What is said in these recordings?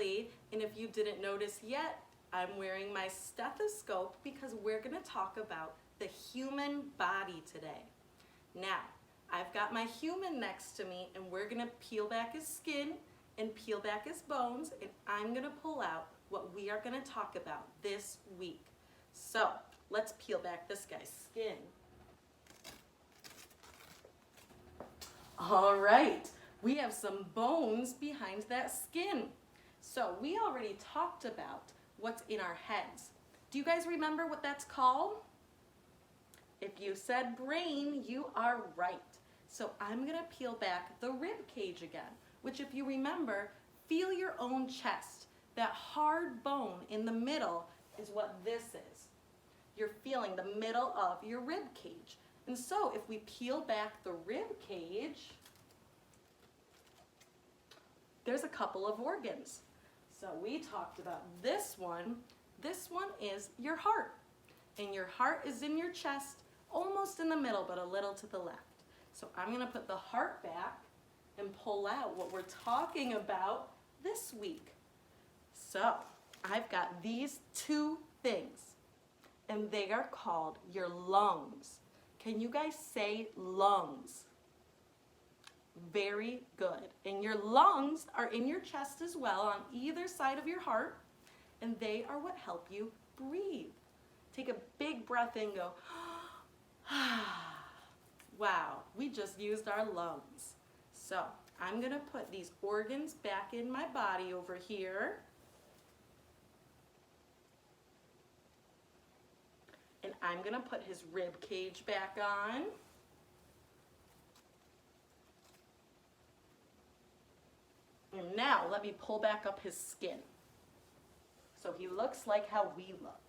Shelly, and if you didn't notice yet, I'm wearing my stethoscope because we're going to talk about the human body today. Now, I've got my human next to me, and we're going to peel back his skin and peel back his bones, and I'm going to pull out what we are going to talk about this week. So, let's peel back this guy's skin. All right, we have some bones behind that skin. So we already talked about what's in our heads. Do you guys remember what that's called? If you said brain, you are right. So I'm gonna peel back the rib cage again, which if you remember, feel your own chest. That hard bone in the middle is what this is. You're feeling the middle of your rib cage. And so if we peel back the rib cage, there's a couple of organs. So we talked about this one. This one is your heart. And your heart is in your chest, almost in the middle, but a little to the left. So I'm gonna put the heart back and pull out what we're talking about this week. So I've got these two things, and they are called your lungs. Can you guys say lungs? Very good. And your lungs are in your chest as well on either side of your heart, and they are what help you breathe. Take a big breath in, go, wow, we just used our lungs. So I'm gonna put these organs back in my body over here. And I'm gonna put his rib cage back on. And now let me pull back up his skin so he looks like how we look.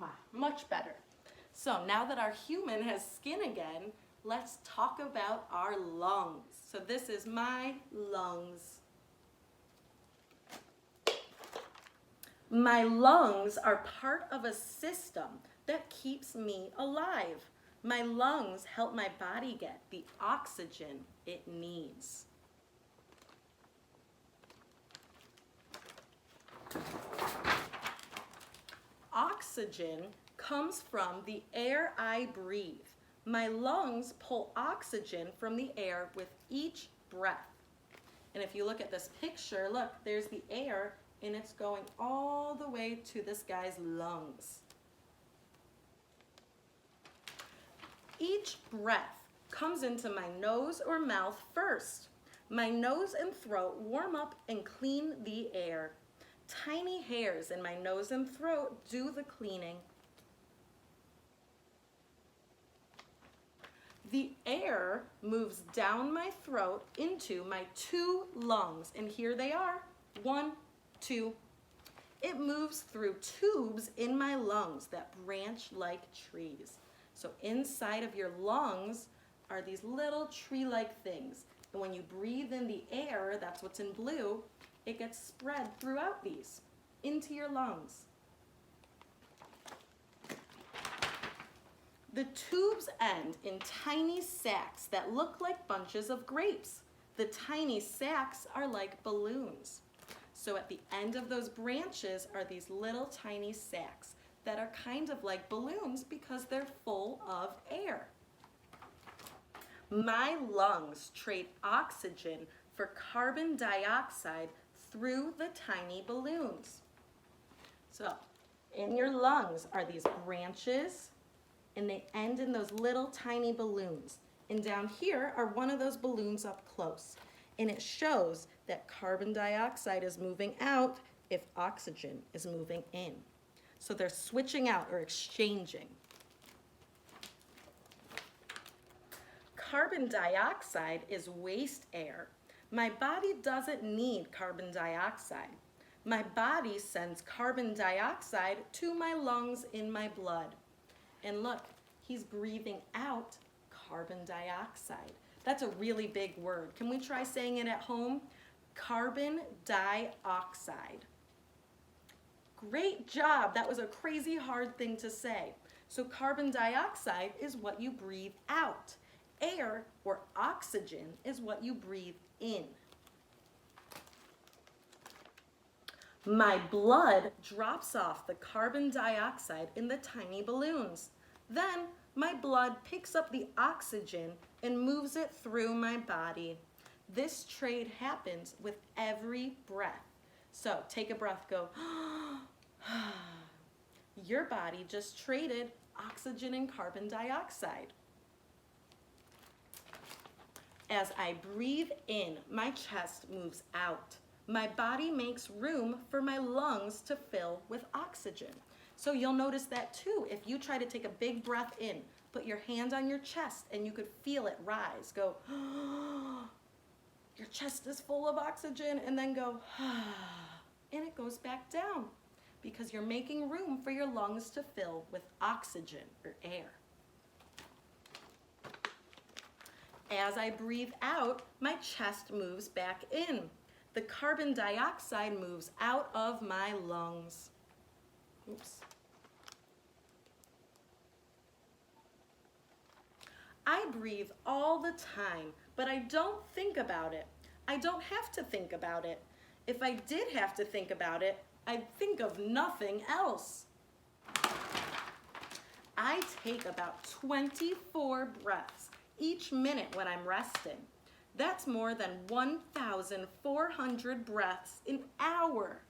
Wow, much better. So now that our human has skin again, let's talk about our lungs. So this is my lungs. My lungs are part of a system that keeps me alive. My lungs help my body get the oxygen it needs. Oxygen comes from the air I breathe. My lungs pull oxygen from the air with each breath. And if you look at this picture, look, there's the air, and it's going all the way to this guy's lungs. Each breath comes into my nose or mouth first. My nose and throat warm up and clean the air. Tiny hairs in my nose and throat do the cleaning. The air moves down my throat into my two lungs, and here they are, 1, 2. It moves through tubes in my lungs that branch like trees. So inside of your lungs are these little tree-like things. And when you breathe in the air, that's what's in blue, it gets spread throughout these, into your lungs. The tubes end in tiny sacs that look like bunches of grapes. The tiny sacs are like balloons. So at the end of those branches are these little tiny sacs that are kind of like balloons because they're full of air. My lungs trade oxygen for carbon dioxide through the tiny balloons. So in your lungs are these branches, and they end in those little tiny balloons. And down here are one of those balloons up close. And it shows that carbon dioxide is moving out if oxygen is moving in. So they're switching out or exchanging. Carbon dioxide is waste air. My body doesn't need carbon dioxide. My body sends carbon dioxide to my lungs in my blood. And look, he's breathing out carbon dioxide. That's a really big word. Can we try saying it at home? Carbon dioxide. Great job. That was a crazy hard thing to say. So carbon dioxide is what you breathe out. Air or oxygen is what you breathe in. My blood drops off the carbon dioxide in the tiny balloons. Then my blood picks up the oxygen and moves it through my body. This trade happens with every breath. So take a breath, go. Your body just traded oxygen and carbon dioxide. As I breathe in, my chest moves out. My body makes room for my lungs to fill with oxygen. So you'll notice that too. If you try to take a big breath in, put your hand on your chest and you could feel it rise. Go, your chest is full of oxygen, and then go, and it goes back down because you're making room for your lungs to fill with oxygen or air. As I breathe out, my chest moves back in. The carbon dioxide moves out of my lungs. Oops. I breathe all the time, but I don't think about it. I don't have to think about it. If I did have to think about it, I'd think of nothing else. I take about 24 breaths each minute when I'm resting. That's more than 1,400 breaths an hour.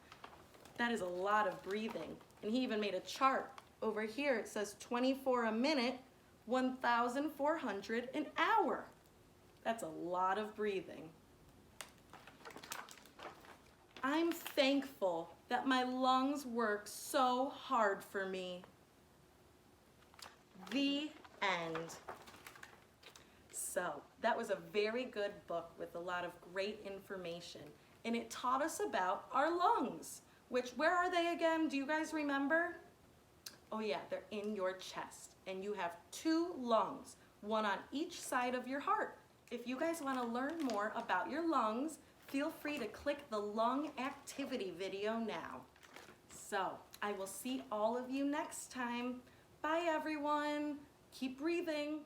That is a lot of breathing. And he even made a chart. Over here it says 24 a minute, 1,400 an hour. That's a lot of breathing. I'm thankful that my lungs work so hard for me. The end. So that was a very good book with a lot of great information. And it taught us about our lungs, which, where are they again? Do you guys remember? Oh yeah, they're in your chest. And you have 2 lungs, one on each side of your heart. If you guys want to learn more about your lungs, feel free to click the lung activity video now. So I will see all of you next time. Bye everyone. Keep breathing.